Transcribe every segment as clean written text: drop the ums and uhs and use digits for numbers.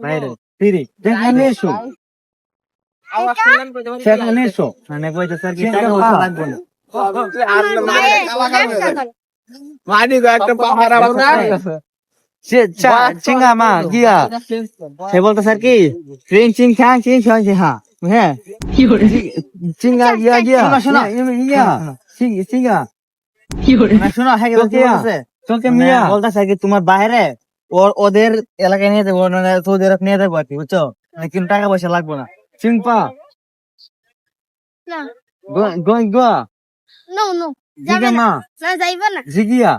বাইরে ফিরি যেখানে এসো সেখানে এসো মানে কইতে স্যার কি টাকা পয়সা লাগবে না মানি গো একটা পাহারা বনা চিঙ্গা মা গিয়া সে বলতে স্যার কি ট্রেন চিং খাং চিং খাং হ্যাঁ হ্যাঁ চিঙ্গা গিয়া গিয়া শোনো ইয়া চিঙ্গা শোনো হ্যাঁ বলতেছে তোকে মিয়া বলতে স্যার কি তোমার বাইরে ওদের এলাকায় নিয়ে যাবো সৌদি আরব নিয়ে যাবো আর কি বুঝছো কিন্তু টাকা পয়সা লাগবে না চিংপা না going go নো নো জিগা মা না যাইবা না জিগিয়া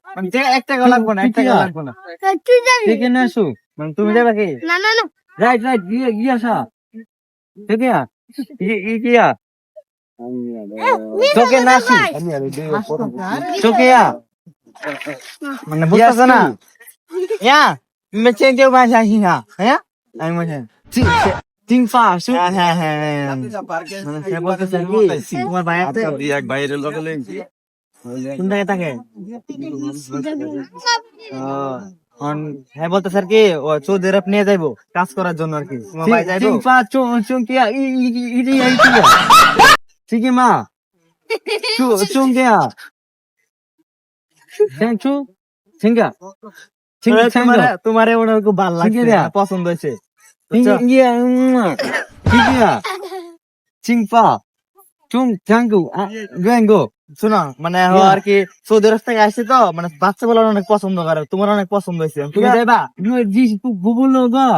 মানে এক টাকা লাগবে না এক টাকা লাগবে না তুই যাবি ঠিক না আসো মানে তুমি যাবে কি না না না রাইট রাইট গিয়া সা ঠিক আছে গিয়া তোকে না আসি তোকে মানে বুঝছ না ইয়া মে চেঞ্জ দেও ভাষা আসি না হ্যাঁ আমি মনে তিন ফা সু হ্যাঁ হ্যাঁ হ্যাঁ সে বলতে স্যার কি তোমার ভাই আছে এক বাইরে লগলে কোন জায়গায় থাকে হ্যাঁ বলতে স্যার কি ও সৌদি আরব নিয়ে যাইবো কাজ করার জন্য আর কি তোমার ভাই যাইবো তিন ফা চুং কিয়া ঠিক মা চুং কিয়া চু চিঙ্গা তোমারে ওনার খুব ভালো লাগছে পছন্দ হয়েছে চিংপা চুং চাঙ্গু গেঙ্গো শোনো মানে আর কি সৌদি আরব থেকে আসছে তো মানে বাচ্চা বলার অনেক পছন্দ করে তোমার অনেক পছন্দ হয়েছে তুমি যাইবা বুবুল গো